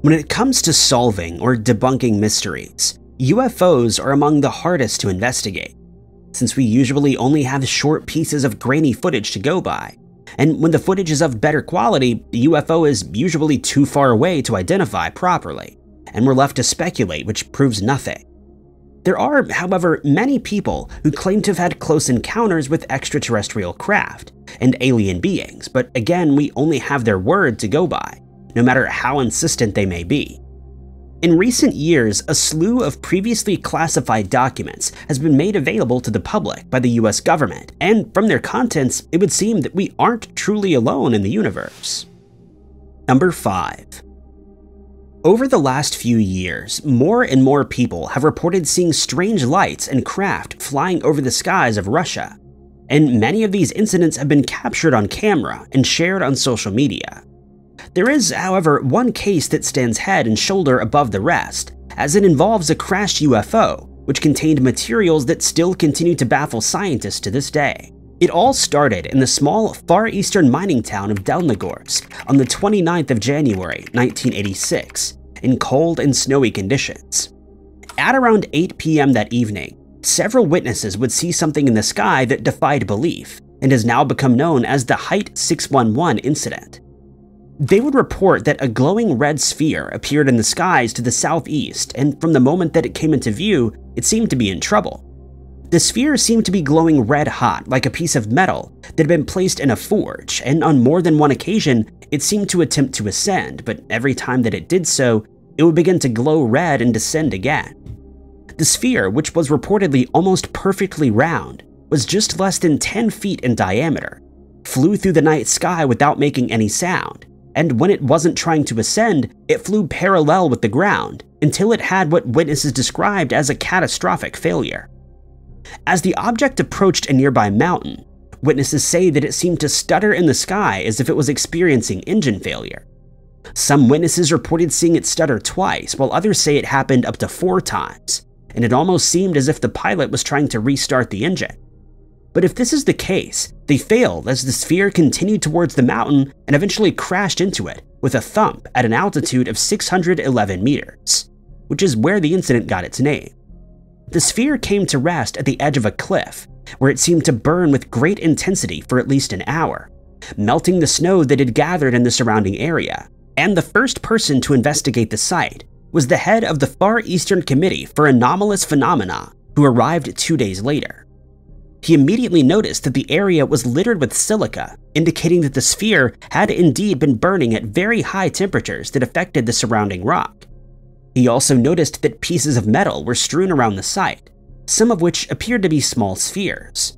When it comes to solving or debunking mysteries, UFOs are among the hardest to investigate, since we usually only have short pieces of grainy footage to go by, and when the footage is of better quality, the UFO is usually too far away to identify properly, and we're left to speculate, which proves nothing. There are, however, many people who claim to have had close encounters with extraterrestrial craft and alien beings, but again, we only have their word to go by, no matter how insistent they may be. In recent years, a slew of previously classified documents has been made available to the public by the US government, and from their contents, it would seem that we aren't truly alone in the universe. Number 5. Over the last few years, more and more people have reported seeing strange lights and craft flying over the skies of Russia, and many of these incidents have been captured on camera and shared on social media. There is, however, one case that stands head and shoulder above the rest, as it involves a crashed UFO, which contained materials that still continue to baffle scientists to this day. It all started in the small, far eastern mining town of Delnogorsk on the 29th of January, 1986, in cold and snowy conditions. At around 8 p.m. that evening, several witnesses would see something in the sky that defied belief, and has now become known as the Height 611 incident. They would report that a glowing red sphere appeared in the skies to the southeast, and from the moment that it came into view, it seemed to be in trouble. The sphere seemed to be glowing red hot like a piece of metal that had been placed in a forge, and on more than one occasion, it seemed to attempt to ascend, but every time that it did so, it would begin to glow red and descend again. The sphere, which was reportedly almost perfectly round, was just less than 10 feet in diameter, flew through the night sky without making any sound, and when it wasn't trying to ascend, it flew parallel with the ground until it had what witnesses described as a catastrophic failure. As the object approached a nearby mountain, witnesses say that it seemed to stutter in the sky as if it was experiencing engine failure. Some witnesses reported seeing it stutter twice, while others say it happened up to 4 times, and it almost seemed as if the pilot was trying to restart the engine. But if this is the case, they failed as the sphere continued towards the mountain and eventually crashed into it with a thump at an altitude of 611 meters, which is where the incident got its name. The sphere came to rest at the edge of a cliff, where it seemed to burn with great intensity for at least an hour, melting the snow that had gathered in the surrounding area. And the first person to investigate the site was the head of the Far Eastern Committee for Anomalous Phenomena, who arrived 2 days later. He immediately noticed that the area was littered with silica, indicating that the sphere had indeed been burning at very high temperatures that affected the surrounding rock. He also noticed that pieces of metal were strewn around the site, some of which appeared to be small spheres.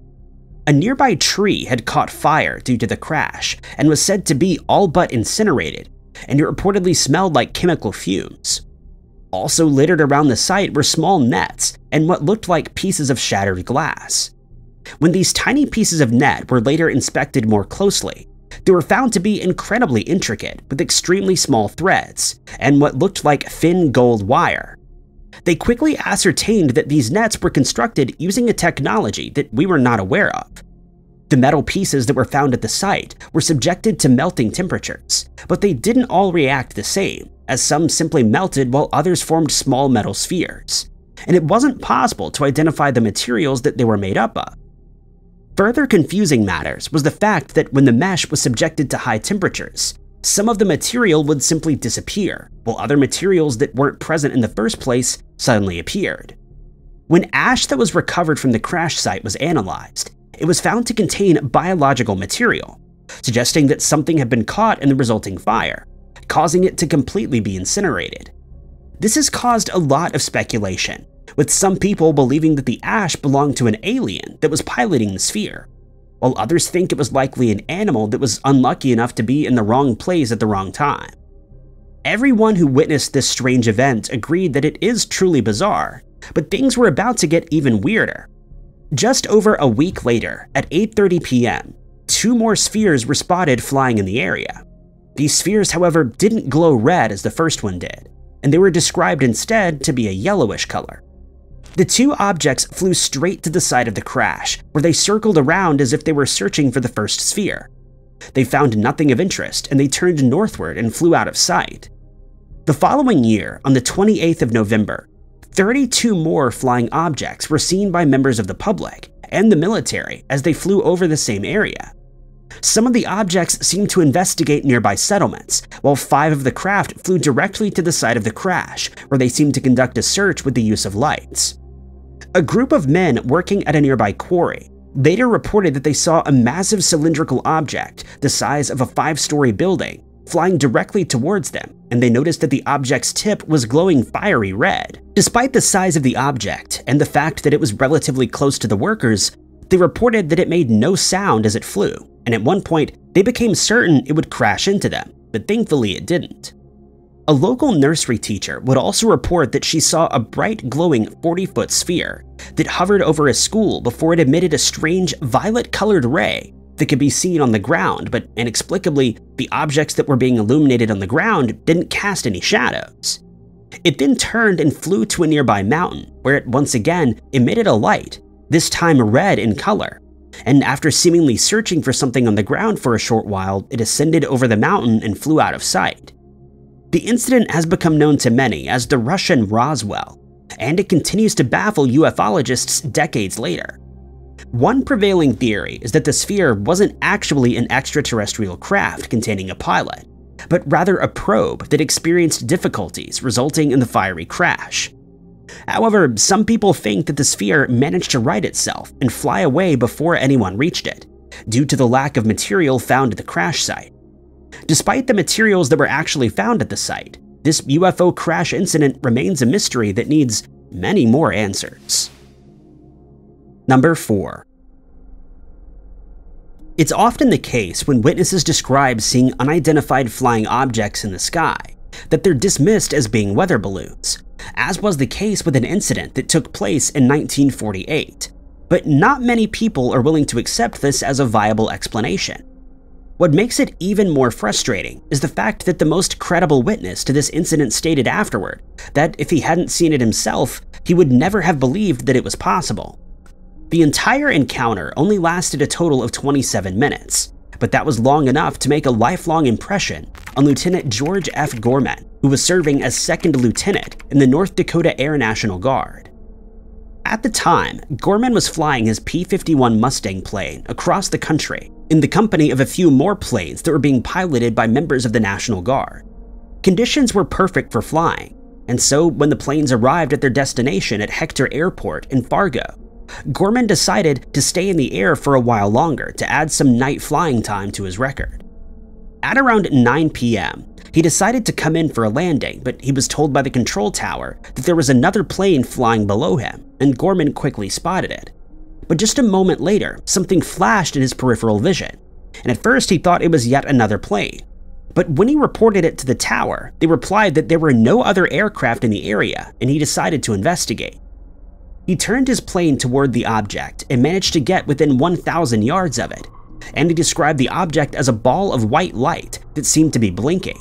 A nearby tree had caught fire due to the crash and was said to be all but incinerated, and it reportedly smelled like chemical fumes. Also littered around the site were small nets and what looked like pieces of shattered glass. When these tiny pieces of net were later inspected more closely, they were found to be incredibly intricate with extremely small threads and what looked like thin gold wire. They quickly ascertained that these nets were constructed using a technology that we were not aware of. The metal pieces that were found at the site were subjected to melting temperatures, but they didn't all react the same, as some simply melted while others formed small metal spheres, and it wasn't possible to identify the materials that they were made up of. Further confusing matters was the fact that when the mesh was subjected to high temperatures, some of the material would simply disappear, while other materials that weren't present in the first place suddenly appeared. When ash that was recovered from the crash site was analyzed, it was found to contain biological material, suggesting that something had been caught in the resulting fire, causing it to completely be incinerated. This has caused a lot of speculation, with some people believing that the ash belonged to an alien that was piloting the sphere, while others think it was likely an animal that was unlucky enough to be in the wrong place at the wrong time. Everyone who witnessed this strange event agreed that it is truly bizarre, but things were about to get even weirder. Just over a week later, at 8:30 p.m., 2 more spheres were spotted flying in the area. These spheres, however, didn't glow red as the first one did, and they were described instead to be a yellowish color. The 2 objects flew straight to the site of the crash, where they circled around as if they were searching for the first sphere. They found nothing of interest, and they turned northward and flew out of sight. The following year, on the 28th of November, 32 more flying objects were seen by members of the public and the military as they flew over the same area. Some of the objects seemed to investigate nearby settlements, while 5 of the craft flew directly to the site of the crash, where they seemed to conduct a search with the use of lights. A group of men working at a nearby quarry later reported that they saw a massive cylindrical object the size of a 5-story building flying directly towards them, and they noticed that the object's tip was glowing fiery red. Despite the size of the object and the fact that it was relatively close to the workers, they reported that it made no sound as it flew, and at one point they became certain it would crash into them, but thankfully it didn't. A local nursery teacher would also report that she saw a bright glowing 40-foot sphere that hovered over a school before it emitted a strange violet-colored ray that could be seen on the ground, but inexplicably, the objects that were being illuminated on the ground didn't cast any shadows. It then turned and flew to a nearby mountain, where it once again emitted a light, this time red in color, and after seemingly searching for something on the ground for a short while, it ascended over the mountain and flew out of sight. The incident has become known to many as the Russian Roswell, and it continues to baffle ufologists decades later. One prevailing theory is that the sphere wasn't actually an extraterrestrial craft containing a pilot, but rather a probe that experienced difficulties resulting in the fiery crash. However, some people think that the sphere managed to right itself and fly away before anyone reached it, due to the lack of material found at the crash site. Despite the materials that were actually found at the site, this UFO crash incident remains a mystery that needs many more answers. Number 4. It's often the case when witnesses describe seeing unidentified flying objects in the sky that they're dismissed as being weather balloons, as was the case with an incident that took place in 1948. But not many people are willing to accept this as a viable explanation. What makes it even more frustrating is the fact that the most credible witness to this incident stated afterward that if he hadn't seen it himself, he would never have believed that it was possible. The entire encounter only lasted a total of 27 minutes, but that was long enough to make a lifelong impression on Lieutenant George F. Gorman, who was serving as second lieutenant in the North Dakota Air National Guard. At the time, Gorman was flying his P-51 Mustang plane across the country in the company of a few more planes that were being piloted by members of the National Guard. Conditions were perfect for flying, and so when the planes arrived at their destination at Hector Airport in Fargo, Gorman decided to stay in the air for a while longer to add some night flying time to his record. At around 9 p.m., he decided to come in for a landing, but he was told by the control tower that there was another plane flying below him, and Gorman quickly spotted it. But just a moment later, something flashed in his peripheral vision, and at first he thought it was yet another plane. But when he reported it to the tower, they replied that there were no other aircraft in the area, and he decided to investigate. He turned his plane toward the object and managed to get within 1,000 yards of it, and he described the object as a ball of white light that seemed to be blinking.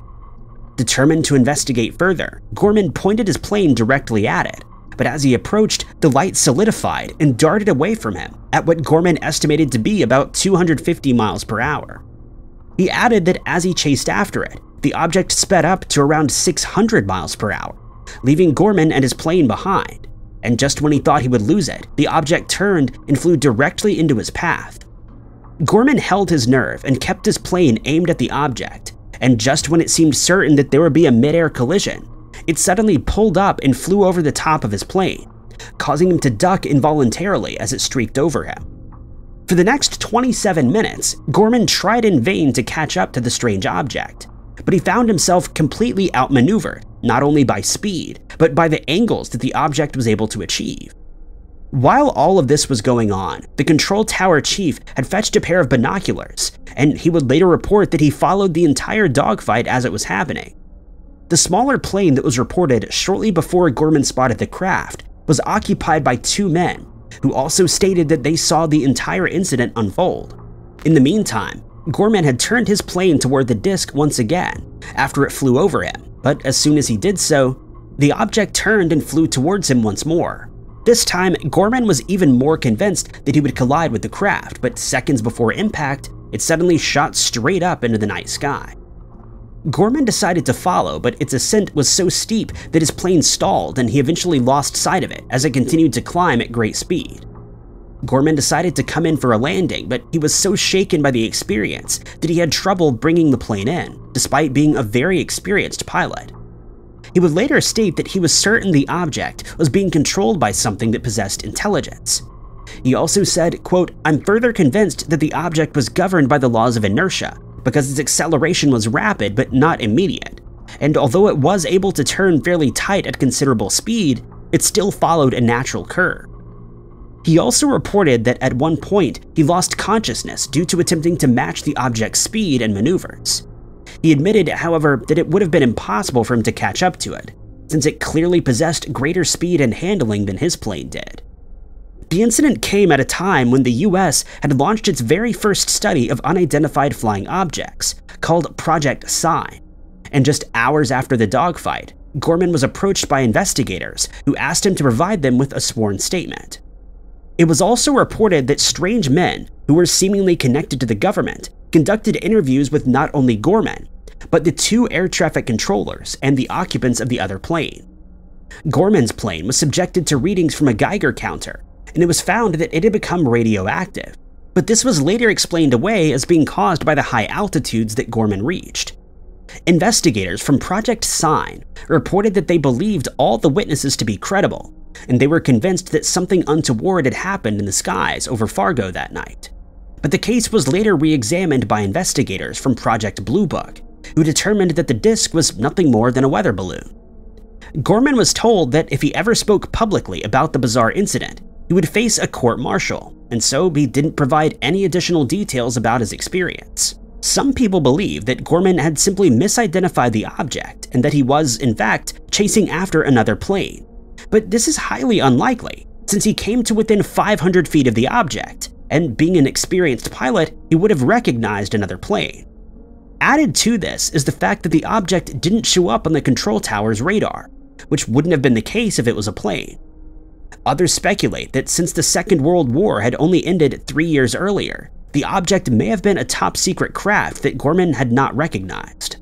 Determined to investigate further, Gorman pointed his plane directly at it, but as he approached, the light solidified and darted away from him at what Gorman estimated to be about 250 miles per hour. He added that as he chased after it, the object sped up to around 600 miles per hour, leaving Gorman and his plane behind. And just when he thought he would lose it, the object turned and flew directly into his path. Gorman held his nerve and kept his plane aimed at the object, and just when it seemed certain that there would be a mid-air collision, it suddenly pulled up and flew over the top of his plane, causing him to duck involuntarily as it streaked over him. For the next 27 minutes, Gorman tried in vain to catch up to the strange object, but he found himself completely outmaneuvered, not only by speed, but by the angles that the object was able to achieve. While all of this was going on, the control tower chief had fetched a pair of binoculars, and he would later report that he followed the entire dogfight as it was happening. The smaller plane that was reported shortly before Gorman spotted the craft was occupied by 2 men, who also stated that they saw the entire incident unfold. In the meantime, Gorman had turned his plane toward the disc once again after it flew over him, but as soon as he did so, the object turned and flew towards him once more. This time, Gorman was even more convinced that he would collide with the craft, but seconds before impact, it suddenly shot straight up into the night sky. Gorman decided to follow, but its ascent was so steep that his plane stalled and he eventually lost sight of it as it continued to climb at great speed. Gorman decided to come in for a landing, but he was so shaken by the experience that he had trouble bringing the plane in, despite being a very experienced pilot. He would later state that he was certain the object was being controlled by something that possessed intelligence. He also said, quote, "I'm further convinced that the object was governed by the laws of inertia, because its acceleration was rapid but not immediate, and although it was able to turn fairly tight at considerable speed, it still followed a natural curve." He also reported that at one point he lost consciousness due to attempting to match the object's speed and maneuvers. He admitted, however, that it would have been impossible for him to catch up to it, since it clearly possessed greater speed and handling than his plane did. The incident came at a time when the US had launched its very first study of unidentified flying objects, called Project Sign, and just hours after the dogfight, Gorman was approached by investigators who asked him to provide them with a sworn statement. It was also reported that strange men, who were seemingly connected to the government, conducted interviews with not only Gorman, but the two air traffic controllers and the occupants of the other plane. Gorman's plane was subjected to readings from a Geiger counter, and it was found that it had become radioactive, but this was later explained away as being caused by the high altitudes that Gorman reached. Investigators from Project Sign reported that they believed all the witnesses to be credible, and they were convinced that something untoward had happened in the skies over Fargo that night. But the case was later re-examined by investigators from Project Blue Book, who determined that the disc was nothing more than a weather balloon. Gorman was told that if he ever spoke publicly about the bizarre incident, he would face a court-martial, and so he didn't provide any additional details about his experience. Some people believe that Gorman had simply misidentified the object and that he was, in fact, chasing after another plane. But this is highly unlikely, since he came to within 500 feet of the object, and being an experienced pilot, he would have recognized another plane. Added to this is the fact that the object didn't show up on the control tower's radar, which wouldn't have been the case if it was a plane. Others speculate that since the Second World War had only ended 3 years earlier, the object may have been a top-secret craft that Gorman had not recognized.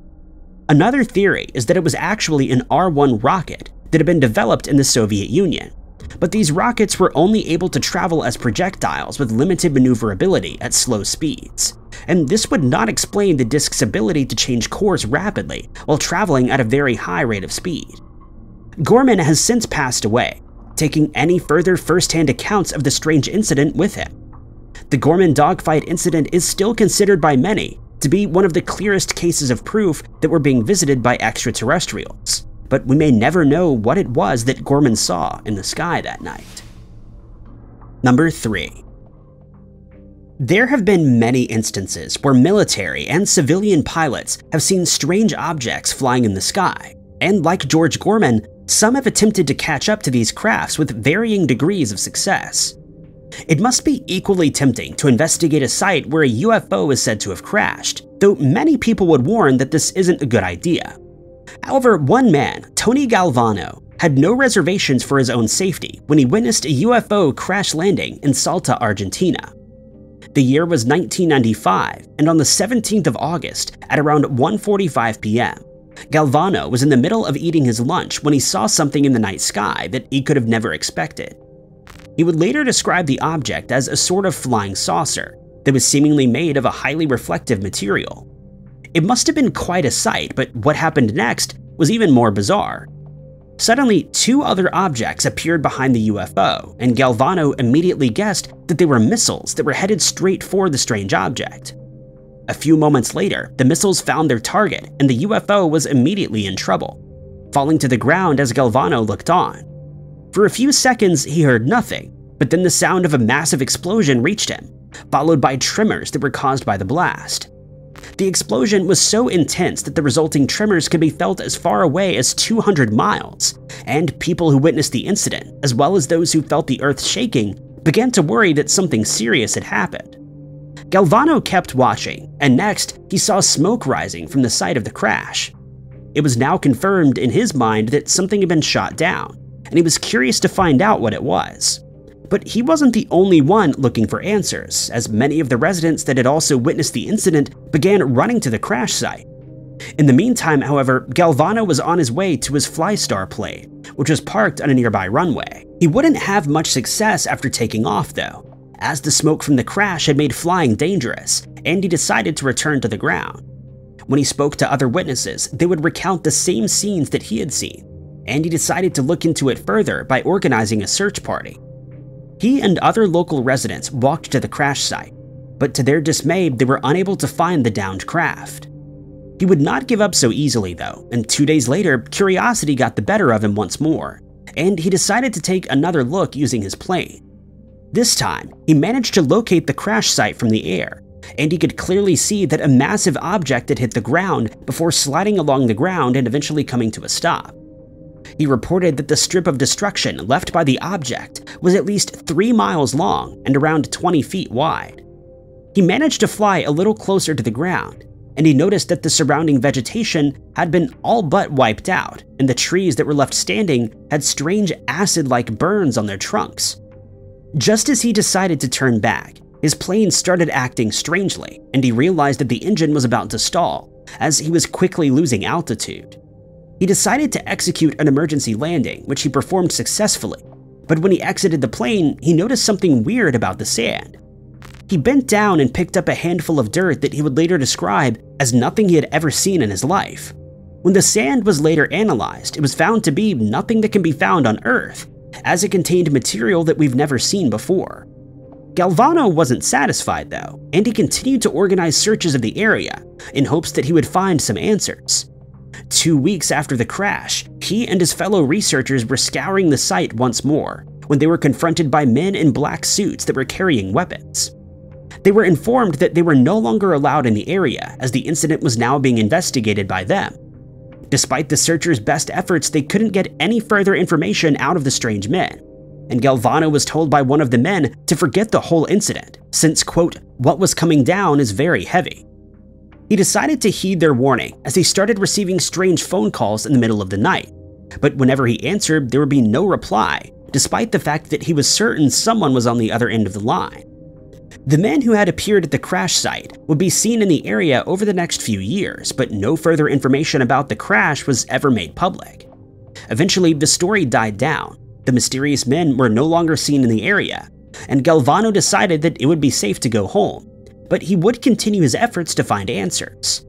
Another theory is that it was actually an R-1 rocket that had been developed in the Soviet Union, but these rockets were only able to travel as projectiles with limited maneuverability at slow speeds, and this would not explain the disk's ability to change course rapidly while traveling at a very high rate of speed. Gorman has since passed away, taking any further first-hand accounts of the strange incident with him. The Gorman dogfight incident is still considered by many to be one of the clearest cases of proof that we're being visited by extraterrestrials, but we may never know what it was that Gorman saw in the sky that night. Number 3. There have been many instances where military and civilian pilots have seen strange objects flying in the sky, and like George Gorman, some have attempted to catch up to these crafts with varying degrees of success. It must be equally tempting to investigate a site where a UFO is said to have crashed, though many people would warn that this isn't a good idea. However, one man, Tony Galvano, had no reservations for his own safety when he witnessed a UFO crash landing in Salta, Argentina. The year was 1995, and on the 17th of August, at around 1:45 p.m., Galvano was in the middle of eating his lunch when he saw something in the night sky that he could have never expected. He would later describe the object as a sort of flying saucer that was seemingly made of a highly reflective material. It must have been quite a sight, but what happened next was even more bizarre. Suddenly, 2 other objects appeared behind the UFO, and Galvano immediately guessed that they were missiles that were headed straight for the strange object. A few moments later, the missiles found their target, and the UFO was immediately in trouble, falling to the ground as Galvano looked on. For a few seconds, he heard nothing, but then the sound of a massive explosion reached him, followed by tremors that were caused by the blast. The explosion was so intense that the resulting tremors could be felt as far away as 200 miles, and people who witnessed the incident, as well as those who felt the earth shaking, began to worry that something serious had happened. Galvano kept watching, and next, he saw smoke rising from the site of the crash. It was now confirmed in his mind that something had been shot down, and he was curious to find out what it was. But he wasn't the only one looking for answers, as many of the residents that had also witnessed the incident began running to the crash site. In the meantime, however, Galvano was on his way to his Flystar plane, which was parked on a nearby runway. He wouldn't have much success after taking off, though, as the smoke from the crash had made flying dangerous, and he decided to return to the ground. When he spoke to other witnesses, they would recount the same scenes that he had seen, and he decided to look into it further by organizing a search party. He and other local residents walked to the crash site, but to their dismay, they were unable to find the downed craft. He would not give up so easily, though, and 2 days later, curiosity got the better of him once more, and he decided to take another look using his plane. This time, he managed to locate the crash site from the air, and he could clearly see that a massive object had hit the ground before sliding along the ground and eventually coming to a stop. He reported that the strip of destruction left by the object was at least 3 miles long and around 20 feet wide. He managed to fly a little closer to the ground, and he noticed that the surrounding vegetation had been all but wiped out, and the trees that were left standing had strange acid-like burns on their trunks. Just as he decided to turn back, his plane started acting strangely, and he realized that the engine was about to stall, as he was quickly losing altitude. He decided to execute an emergency landing, which he performed successfully, but when he exited the plane, he noticed something weird about the sand. He bent down and picked up a handful of dirt that he would later describe as nothing he had ever seen in his life. When the sand was later analyzed, it was found to be nothing that can be found on Earth, as it contained material that we've never seen before. Galvano wasn't satisfied, though, and he continued to organize searches of the area in hopes that he would find some answers. 2 weeks after the crash, he and his fellow researchers were scouring the site once more when they were confronted by men in black suits that were carrying weapons. They were informed that they were no longer allowed in the area as the incident was now being investigated by them. Despite the searchers' best efforts, they couldn't get any further information out of the strange men, and Galvano was told by one of the men to forget the whole incident, since, quote, what was coming down is very heavy. He decided to heed their warning as he started receiving strange phone calls in the middle of the night, but whenever he answered, there would be no reply, despite the fact that he was certain someone was on the other end of the line. The men who had appeared at the crash site would be seen in the area over the next few years, but no further information about the crash was ever made public. Eventually, the story died down. The mysterious men were no longer seen in the area, and Galvano decided that it would be safe to go home, but he would continue his efforts to find answers.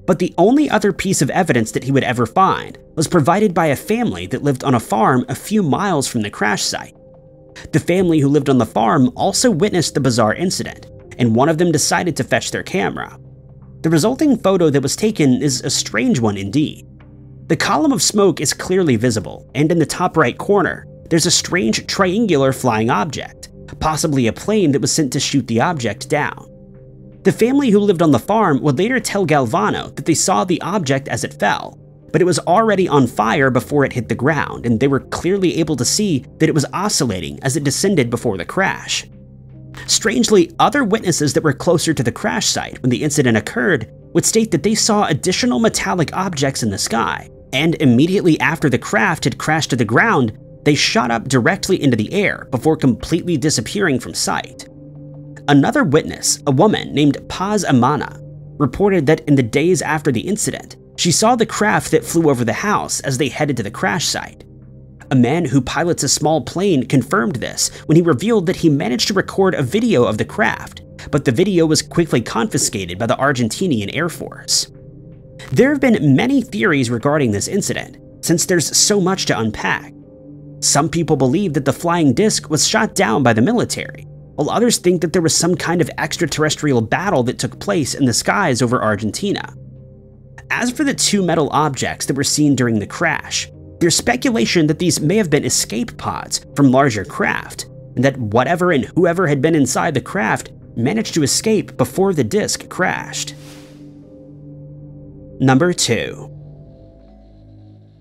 But the only other piece of evidence that he would ever find was provided by a family that lived on a farm a few miles from the crash site. The family who lived on the farm also witnessed the bizarre incident, and one of them decided to fetch their camera. The resulting photo that was taken is a strange one indeed. The column of smoke is clearly visible, and in the top right corner, there's a strange triangular flying object, possibly a plane that was sent to shoot the object down. The family who lived on the farm would later tell Galvano that they saw the object as it fell, but it was already on fire before it hit the ground, and they were clearly able to see that it was oscillating as it descended before the crash. Strangely, other witnesses that were closer to the crash site when the incident occurred would state that they saw additional metallic objects in the sky, and immediately after the craft had crashed to the ground, they shot up directly into the air before completely disappearing from sight. Another witness, a woman named Paz Amana, reported that in the days after the incident, she saw the craft that flew over the house as they headed to the crash site. A man who pilots a small plane confirmed this when he revealed that he managed to record a video of the craft, but the video was quickly confiscated by the Argentinian Air Force. There have been many theories regarding this incident, since there's so much to unpack. Some people believe that the flying disc was shot down by the military, while others think that there was some kind of extraterrestrial battle that took place in the skies over Argentina. As for the 2 metal objects that were seen during the crash, there's speculation that these may have been escape pods from larger craft, and that whatever and whoever had been inside the craft managed to escape before the disc crashed. Number 2.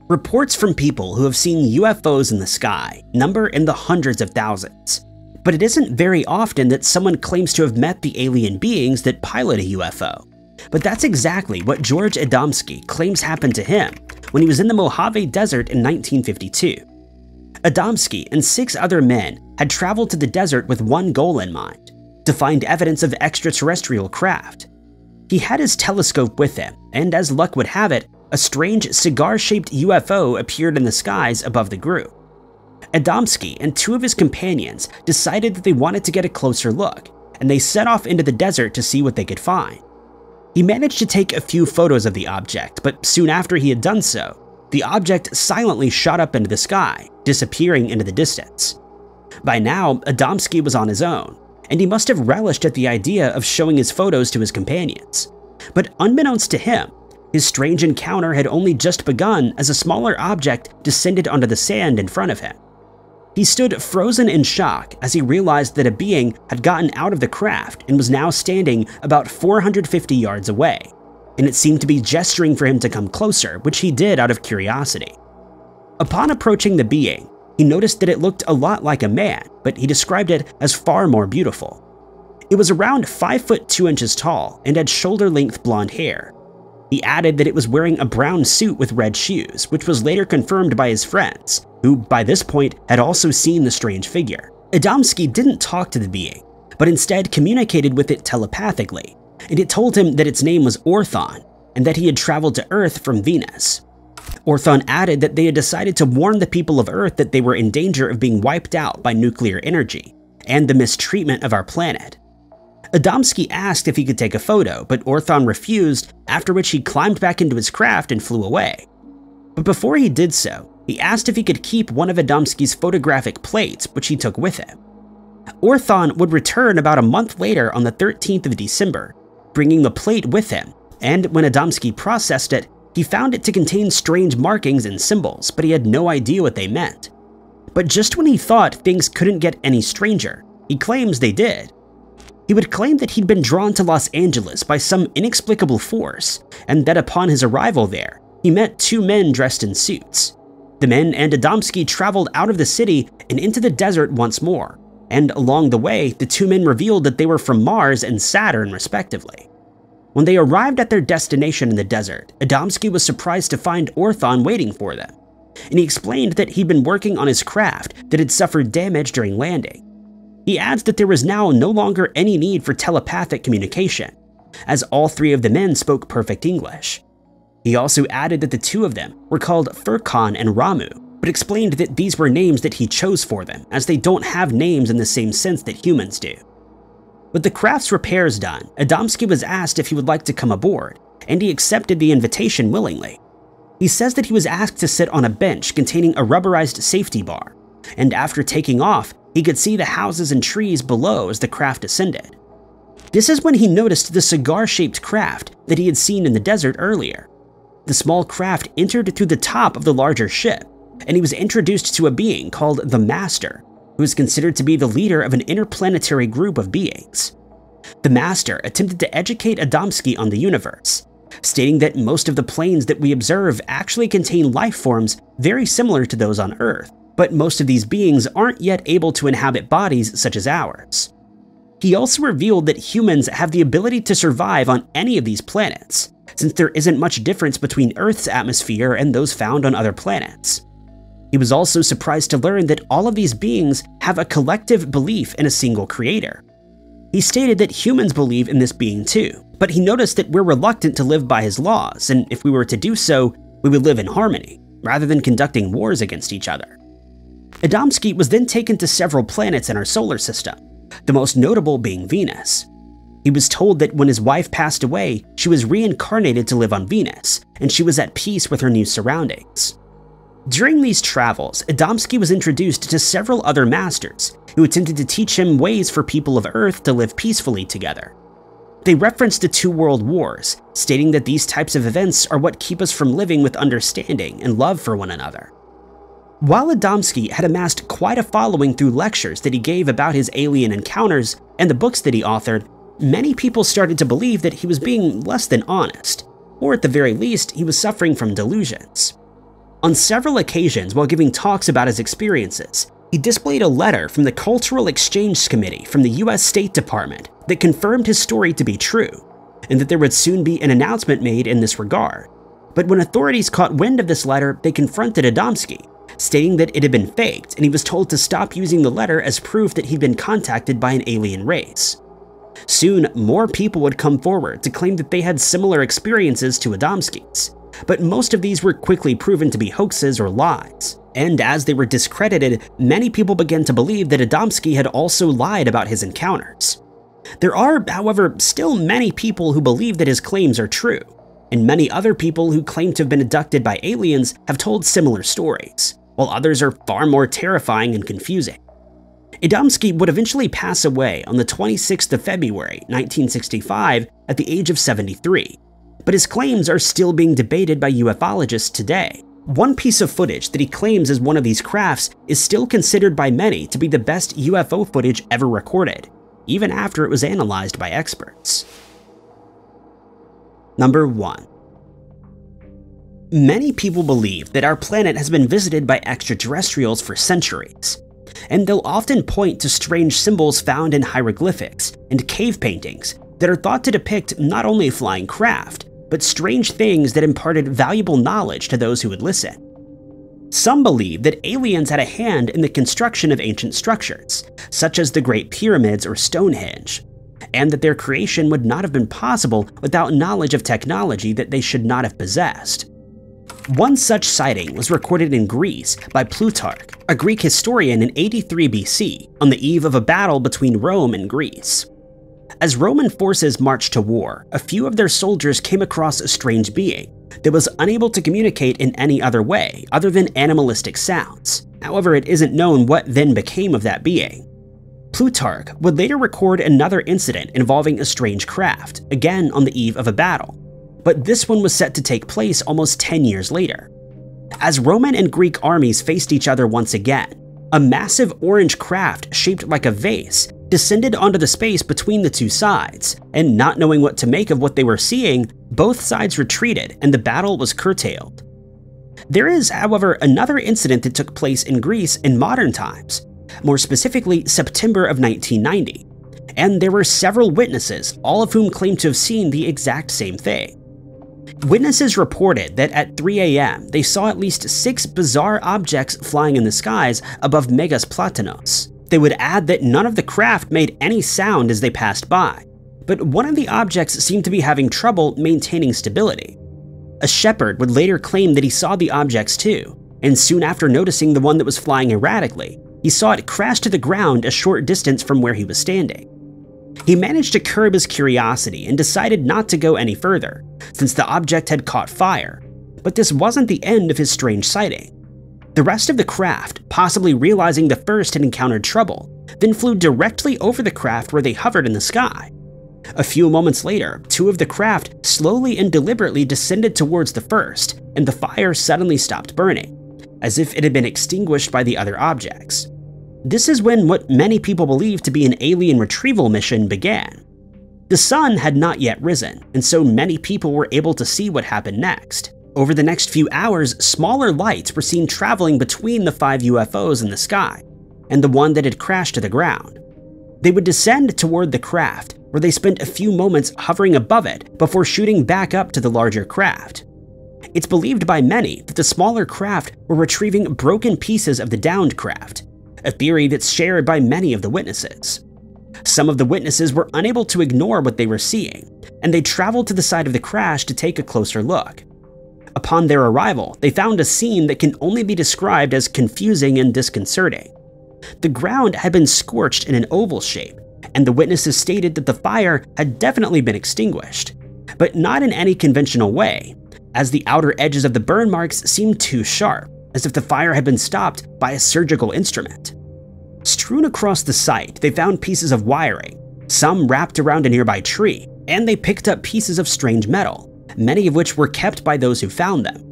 Reports from people who have seen UFOs in the sky number in the hundreds of thousands, but it isn't very often that someone claims to have met the alien beings that pilot a UFO. But that's exactly what George Adamski claims happened to him when he was in the Mojave Desert in 1952. Adamski and 6 other men had traveled to the desert with one goal in mind: to find evidence of extraterrestrial craft. He had his telescope with him, and as luck would have it, a strange cigar-shaped UFO appeared in the skies above the group. Adamski and two of his companions decided that they wanted to get a closer look, and they set off into the desert to see what they could find. He managed to take a few photos of the object, but soon after he had done so, the object silently shot up into the sky, disappearing into the distance. By now, Adamski was on his own, and he must have relished at the idea of showing his photos to his companions. But unbeknownst to him, his strange encounter had only just begun as a smaller object descended onto the sand in front of him. He stood frozen in shock as he realized that a being had gotten out of the craft and was now standing about 450 yards away, and it seemed to be gesturing for him to come closer, which he did out of curiosity. Upon approaching the being, he noticed that it looked a lot like a man, but he described it as far more beautiful. It was around 5 foot 2 inches tall and had shoulder-length blonde hair. He added that it was wearing a brown suit with red shoes, which was later confirmed by his friends, who by this point had also seen the strange figure. Adamski didn't talk to the being, but instead communicated with it telepathically, and it told him that its name was Orthon, and that he had traveled to Earth from Venus. Orthon added that they had decided to warn the people of Earth that they were in danger of being wiped out by nuclear energy, and the mistreatment of our planet. Adamski asked if he could take a photo, but Orthon refused, after which he climbed back into his craft and flew away. But before he did so, he asked if he could keep one of Adamski's photographic plates, which he took with him. Orthon would return about a month later on the 13th of December, bringing the plate with him, and when Adamski processed it, he found it to contain strange markings and symbols, but he had no idea what they meant. But just when he thought things couldn't get any stranger, he claims they did. He would claim that he'd been drawn to Los Angeles by some inexplicable force, and that upon his arrival there, he met two men dressed in suits. The men and Adamski traveled out of the city and into the desert once more, and along the way, the two men revealed that they were from Mars and Saturn respectively. When they arrived at their destination in the desert, Adamski was surprised to find Orthon waiting for them, and he explained that he'd been working on his craft that had suffered damage during landing. He adds that there was now no longer any need for telepathic communication, as all three of the men spoke perfect English. He also added that the two of them were called Furkan and Ramu, but explained that these were names that he chose for them, as they don't have names in the same sense that humans do. With the craft's repairs done, Adamski was asked if he would like to come aboard, and he accepted the invitation willingly. He says that he was asked to sit on a bench containing a rubberized safety bar, and after taking off, he could see the houses and trees below as the craft ascended. This is when he noticed the cigar-shaped craft that he had seen in the desert earlier. The small craft entered through the top of the larger ship, and he was introduced to a being called the Master, who is considered to be the leader of an interplanetary group of beings. The Master attempted to educate Adamski on the universe, stating that most of the planes that we observe actually contain life forms very similar to those on Earth, but most of these beings aren't yet able to inhabit bodies such as ours. He also revealed that humans have the ability to survive on any of these planets, since there isn't much difference between Earth's atmosphere and those found on other planets. He was also surprised to learn that all of these beings have a collective belief in a single creator. He stated that humans believe in this being too, but he noticed that we're reluctant to live by his laws, and if we were to do so, we would live in harmony, rather than conducting wars against each other. Adamski was then taken to several planets in our solar system, the most notable being Venus. He was told that when his wife passed away, she was reincarnated to live on Venus, and she was at peace with her new surroundings. During these travels, Adamski was introduced to several other masters who attempted to teach him ways for people of Earth to live peacefully together. They referenced the two world wars, stating that these types of events are what keep us from living with understanding and love for one another. While Adamski had amassed quite a following through lectures that he gave about his alien encounters and the books that he authored, many people started to believe that he was being less than honest, or at the very least, he was suffering from delusions. On several occasions while giving talks about his experiences, he displayed a letter from the Cultural Exchange Committee from the US State Department that confirmed his story to be true, and that there would soon be an announcement made in this regard. But when authorities caught wind of this letter, they confronted Adamski, stating that it had been faked, and he was told to stop using the letter as proof that he'd been contacted by an alien race. Soon, more people would come forward to claim that they had similar experiences to Adamski's, but most of these were quickly proven to be hoaxes or lies. And as they were discredited, many people began to believe that Adamski had also lied about his encounters. There are, however, still many people who believe that his claims are true, and many other people who claim to have been abducted by aliens have told similar stories, while others are far more terrifying and confusing. Adamski would eventually pass away on the 26th of February, 1965, at the age of 73, but his claims are still being debated by ufologists today. One piece of footage that he claims is one of these crafts is still considered by many to be the best UFO footage ever recorded, even after it was analyzed by experts. Number 1. Many people believe that our planet has been visited by extraterrestrials for centuries, and they'll often point to strange symbols found in hieroglyphics and cave paintings that are thought to depict not only flying craft, but strange things that imparted valuable knowledge to those who would listen. Some believe that aliens had a hand in the construction of ancient structures, such as the Great Pyramids or Stonehenge, and that their creation would not have been possible without knowledge of technology that they should not have possessed. One such sighting was recorded in Greece by Plutarch, a Greek historian in 83 BC, on the eve of a battle between Rome and Greece. As Roman forces marched to war, a few of their soldiers came across a strange being that was unable to communicate in any other way other than animalistic sounds. However, it isn't known what then became of that being. Plutarch would later record another incident involving a strange craft, again on the eve of a battle, but this one was set to take place almost 10 years later. As Roman and Greek armies faced each other once again, a massive orange craft shaped like a vase descended onto the space between the two sides, and not knowing what to make of what they were seeing, both sides retreated and the battle was curtailed. There is, however, another incident that took place in Greece in modern times, more specifically September of 1990, and there were several witnesses, all of whom claimed to have seen the exact same thing. Witnesses reported that at 3 a.m. they saw at least 6 bizarre objects flying in the skies above Megas Platanos. They would add that none of the craft made any sound as they passed by, but one of the objects seemed to be having trouble maintaining stability. A shepherd would later claim that he saw the objects too, and soon after noticing the one that was flying erratically, he saw it crash to the ground a short distance from where he was standing. He managed to curb his curiosity and decided not to go any further, since the object had caught fire, but this wasn't the end of his strange sighting. The rest of the craft, possibly realizing the first had encountered trouble, then flew directly over the craft where they hovered in the sky. A few moments later, 2 of the craft slowly and deliberately descended towards the first, and the fire suddenly stopped burning, as if it had been extinguished by the other objects. This is when what many people believe to be an alien retrieval mission began. The sun had not yet risen, and so many people were able to see what happened next. Over the next few hours, smaller lights were seen traveling between the 5 UFOs in the sky and the one that had crashed to the ground. They would descend toward the craft, where they spent a few moments hovering above it before shooting back up to the larger craft. It's believed by many that the smaller craft were retrieving broken pieces of the downed craft, a theory that's shared by many of the witnesses. Some of the witnesses were unable to ignore what they were seeing, and they traveled to the side of the crash to take a closer look. Upon their arrival, they found a scene that can only be described as confusing and disconcerting. The ground had been scorched in an oval shape, and the witnesses stated that the fire had definitely been extinguished, but not in any conventional way, as the outer edges of the burn marks seemed too sharp, as if the fire had been stopped by a surgical instrument. Strewn across the site, they found pieces of wiring, some wrapped around a nearby tree, and they picked up pieces of strange metal, many of which were kept by those who found them.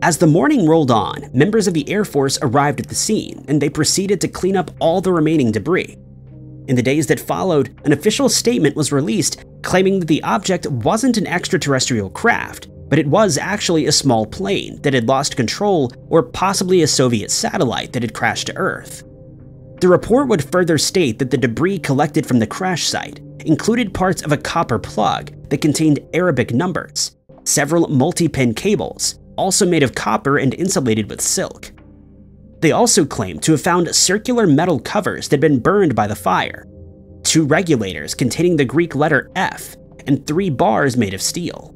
As the morning rolled on, members of the Air Force arrived at the scene, and they proceeded to clean up all the remaining debris. In the days that followed, an official statement was released claiming that the object wasn't an extraterrestrial craft, but it was actually a small plane that had lost control, or possibly a Soviet satellite that had crashed to Earth. The report would further state that the debris collected from the crash site included parts of a copper plug that contained Arabic numbers, several multi-pin cables, also made of copper and insulated with silk. They also claimed to have found circular metal covers that had been burned by the fire. 2 regulators containing the Greek letter F, and 3 bars made of steel.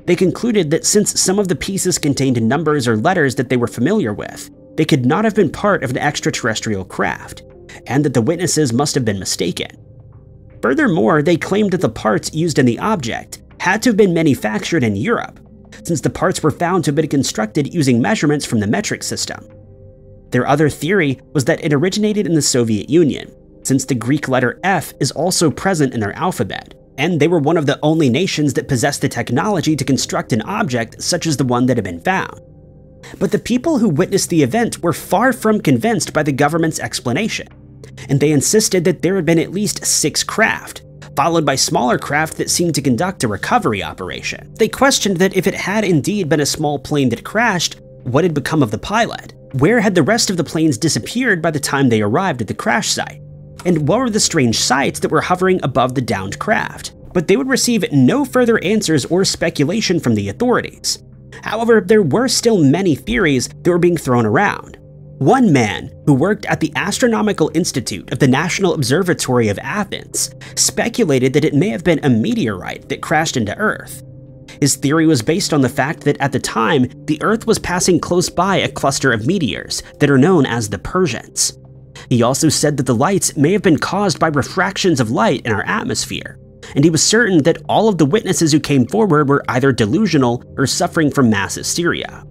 They concluded that since some of the pieces contained numbers or letters that they were familiar with, they could not have been part of an extraterrestrial craft, and that the witnesses must have been mistaken. Furthermore, they claimed that the parts used in the object had to have been manufactured in Europe, since the parts were found to have been constructed using measurements from the metric system. Their other theory was that it originated in the Soviet Union, since the Greek letter F is also present in their alphabet, and they were one of the only nations that possessed the technology to construct an object such as the one that had been found. But the people who witnessed the event were far from convinced by the government's explanation, and they insisted that there had been at least 6 craft, followed by smaller craft that seemed to conduct a recovery operation. They questioned that if it had indeed been a small plane that crashed, what had become of the pilot? Where had the rest of the planes disappeared by the time they arrived at the crash site? And what were the strange sights that were hovering above the downed craft? But they would receive no further answers or speculation from the authorities. However, there were still many theories that were being thrown around. One man, who worked at the Astronomical Institute of the National Observatory of Athens, speculated that it may have been a meteorite that crashed into Earth. His theory was based on the fact that at the time, the Earth was passing close by a cluster of meteors that are known as the Persians. He also said that the lights may have been caused by refractions of light in our atmosphere, and he was certain that all of the witnesses who came forward were either delusional or suffering from mass hysteria.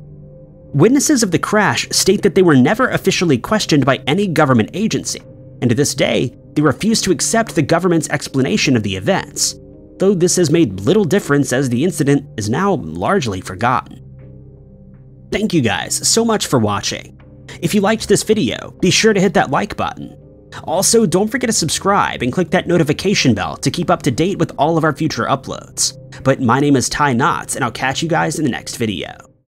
Witnesses of the crash state that they were never officially questioned by any government agency, and to this day, they refuse to accept the government's explanation of the events, though this has made little difference as the incident is now largely forgotten. Thank you guys so much for watching. If you liked this video, be sure to hit that like button. Also, don't forget to subscribe and click that notification bell to keep up to date with all of our future uploads. But my name is Ty Knotts, and I'll catch you guys in the next video.